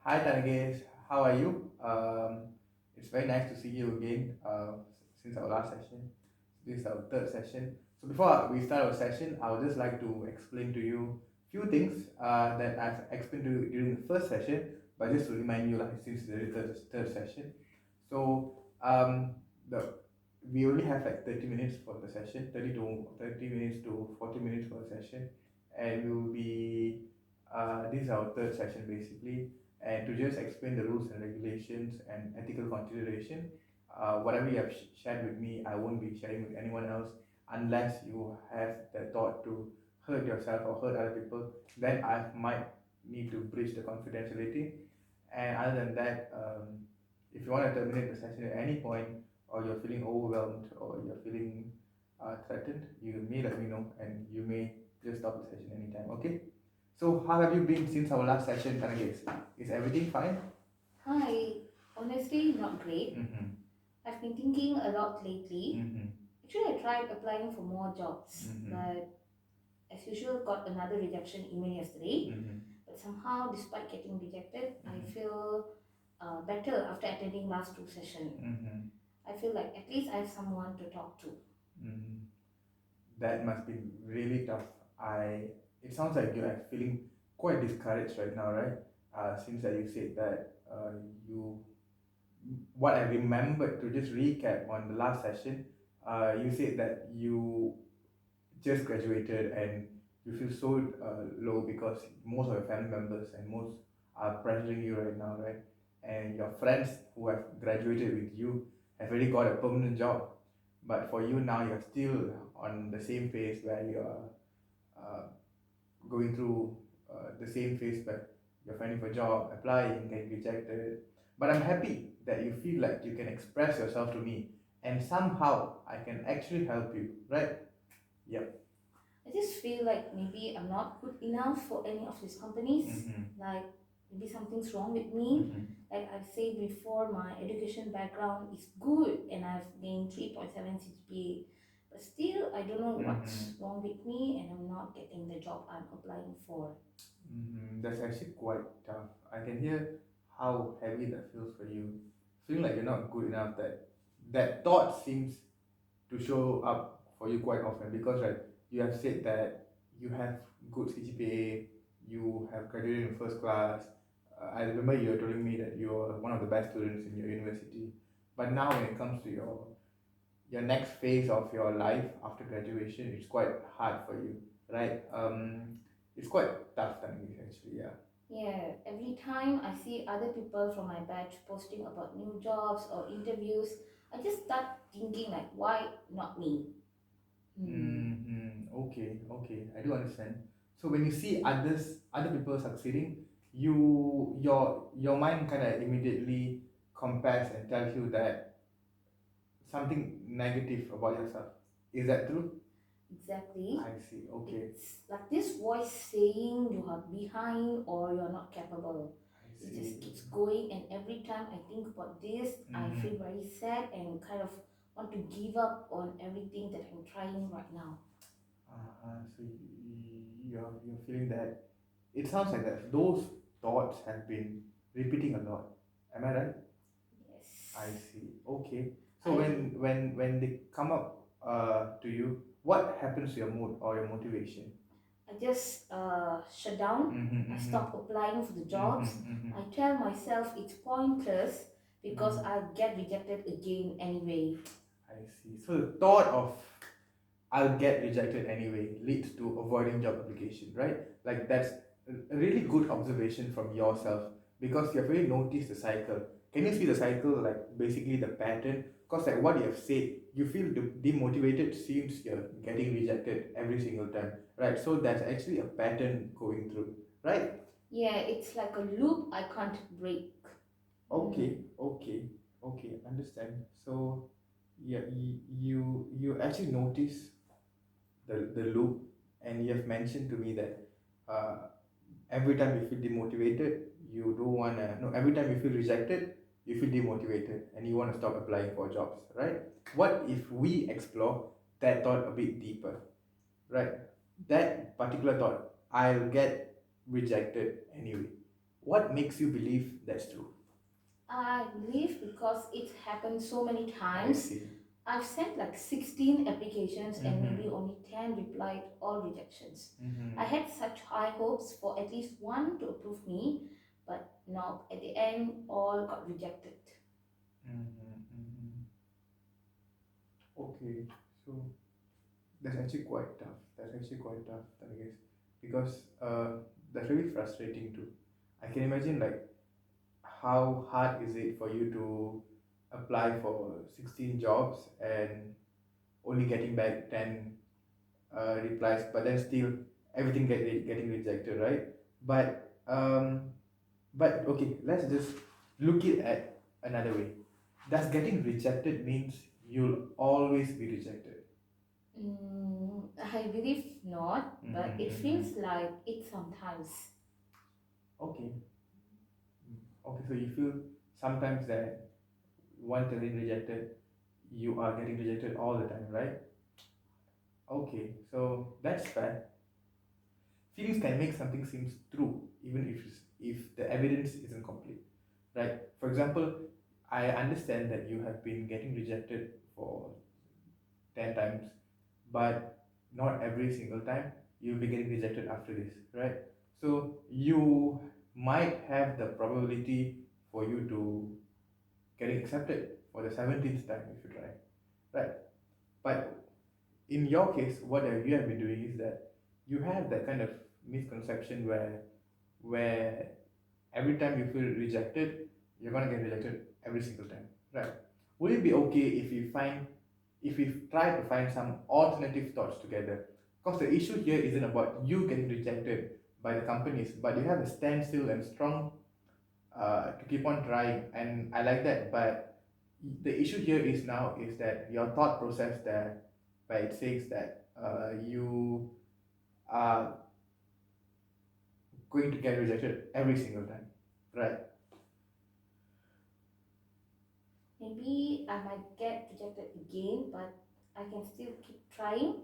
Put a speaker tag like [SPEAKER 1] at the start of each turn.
[SPEAKER 1] Hi Tanages, how are you? It's very nice to see you again since our last session. This is our third session. So before we start our session, I would just like to explain to you few things that I've explained to you during the first session, but just to remind you, like since the third session. So the we only have like 30 minutes for the session, 30 minutes to 40 minutes for the session, and we will be this is our third session basically, and to just explain the rules and regulations and ethical consideration. Whatever you have shared with me, I won't be sharing with anyone else unless you have the thought to hurt yourself or hurt other people. Then I might need to breach the confidentiality. And other than that, if you want to terminate the session at any point, or you're feeling overwhelmed, or you're feeling threatened, you may let me know, and you may just stop the session anytime. Okay? So how have you been since our last session, Tanages? Is everything fine?
[SPEAKER 2] Hi, honestly, not great.
[SPEAKER 1] Mm-hmm.
[SPEAKER 2] I've been thinking a lot lately.
[SPEAKER 1] Mm-hmm.
[SPEAKER 2] Actually, I tried applying for more jobs,
[SPEAKER 1] Mm-hmm.
[SPEAKER 2] but as usual, got another rejection email yesterday.
[SPEAKER 1] Mm-hmm.
[SPEAKER 2] But somehow, despite getting rejected, I
[SPEAKER 1] Mm-hmm.
[SPEAKER 2] feel better after attending last two sessions.
[SPEAKER 1] Mm-hmm.
[SPEAKER 2] I feel like at least I have someone to talk to.
[SPEAKER 1] Mm-hmm. That must be really tough. I. It sounds like you're like feeling quite discouraged right now, right? Since that you said that you. What I remembered to just recap on the last session, you said that you just graduated and you feel so low because most of your family members and most are pressuring you right now, right? And your friends who have graduated with you have already got a permanent job, but for you now you're still on the same phase where you're uh, going through the same phase where you're finding for a job, applying, getting rejected. But I'm happy that you feel like you can express yourself to me, and somehow I can actually help you, right? Yep.
[SPEAKER 2] I just feel like maybe I'm not good enough for any of these companies.
[SPEAKER 1] Mm-hmm.
[SPEAKER 2] Like maybe something's wrong with me.
[SPEAKER 1] Mm-hmm.
[SPEAKER 2] Like I've said before, my education background is good and I've gained 3.7 CGPA. But still, I don't know
[SPEAKER 1] Mm-hmm.
[SPEAKER 2] what's wrong with me and I'm not getting the job I'm applying for.
[SPEAKER 1] Mm-hmm. That's actually quite tough. I can hear how heavy that feels for you. Feeling like you're not good enough. That thought seems to show up for you quite often because right, you have said that you have good CGPA, you have graduated in first class. I remember you were telling me that you're one of the best students in your university. But now when it comes to your next phase of your life after graduation, it's quite hard for you, right? It's quite tough timing actually, yeah.
[SPEAKER 2] Yeah, every time I see other people from my batch posting about new jobs or interviews, I just start thinking like, why not me? Hmm.
[SPEAKER 1] Okay, okay, I do understand. So when you see other people succeeding, your mind kind of immediately compares and tells you that something negative about yourself. Is that true?
[SPEAKER 2] Exactly.
[SPEAKER 1] I see. Okay,
[SPEAKER 2] It's like this voice saying you are behind or you're not capable.
[SPEAKER 1] I
[SPEAKER 2] It just
[SPEAKER 1] see.
[SPEAKER 2] keeps going, and every time I think about this, I
[SPEAKER 1] Mm-hmm.
[SPEAKER 2] feel very sad and kind of want to give up on everything that I'm trying right now.
[SPEAKER 1] So you're feeling that. It sounds like that. Those thoughts have been repeating a lot. Am I right? I
[SPEAKER 2] Yes.
[SPEAKER 1] see. Okay. So
[SPEAKER 2] I
[SPEAKER 1] when they come up to you, what happens to your mood or your motivation?
[SPEAKER 2] I just shut down.
[SPEAKER 1] Mm-hmm,
[SPEAKER 2] I
[SPEAKER 1] mm-hmm,
[SPEAKER 2] stop applying for the
[SPEAKER 1] mm-hmm,
[SPEAKER 2] jobs.
[SPEAKER 1] mm-hmm,
[SPEAKER 2] I tell myself it's pointless because
[SPEAKER 1] mm.
[SPEAKER 2] I'll get rejected again anyway.
[SPEAKER 1] I see. So the thought of I'll get rejected anyway leads to avoiding job application, right? Like that's a really good observation from yourself because you've really noticed the cycle. Can you see the cycle, like basically the pattern? Because like what you have said, you feel demotivated since you're getting rejected every single time, right? So that's actually a pattern going through, right?
[SPEAKER 2] Yeah, it's like a loop I can't break.
[SPEAKER 1] Okay,
[SPEAKER 2] Mm.
[SPEAKER 1] okay, okay, understand. So yeah, you actually notice the loop, and you have mentioned to me that uh, every time you feel demotivated, you don't want to, no, every time you feel rejected, you feel demotivated and you want to stop applying for jobs, right? What if we explore that thought a bit deeper, right? That particular thought, I'll get rejected anyway, What makes you believe that's true?
[SPEAKER 2] I believe because it happened so many
[SPEAKER 1] I
[SPEAKER 2] times.
[SPEAKER 1] see.
[SPEAKER 2] I've sent like 16 applications and maybe
[SPEAKER 1] Mm-hmm.
[SPEAKER 2] only 10 replied or rejections. I
[SPEAKER 1] Mm-hmm.
[SPEAKER 2] had such high hopes for at least one to approve me, but no, at the end, all got rejected.
[SPEAKER 1] Mm-hmm. Mm-hmm. Okay, so that's actually quite tough. That's actually quite tough, I guess, because that's really frustrating too. I can imagine like how hard is it for you to apply for 16 jobs and only getting back 10 replies, but then still everything getting rejected, right? But okay, let's just look it at another way. Does getting rejected means you'll always be rejected?
[SPEAKER 2] I believe not, but
[SPEAKER 1] Mm-hmm,
[SPEAKER 2] it
[SPEAKER 1] mm-hmm.
[SPEAKER 2] feels like it sometimes.
[SPEAKER 1] Okay. Okay, so you feel sometimes that once getting rejected, you are getting rejected all the time, right? Okay, so that's fair. Feelings can make something seems true even if the evidence isn't complete, right? For example, I understand that you have been getting rejected for 10 times, but not every single time you'll be getting rejected after this, right? So you might have the probability for you to getting accepted for the 17th time if you try, right? But in your case, what you have been doing is that you have that kind of misconception where every time you feel rejected, you're gonna get rejected every single time, right? Would it be okay if we try to find some alternative thoughts together? Because the issue here isn't about you getting rejected by the companies, but you have to stand still and strong to keep on trying, and I like that. But the issue here is now is that your thought process there, where it says that you are going to get rejected every single time, right?
[SPEAKER 2] Maybe I might get rejected again, but I can still keep trying.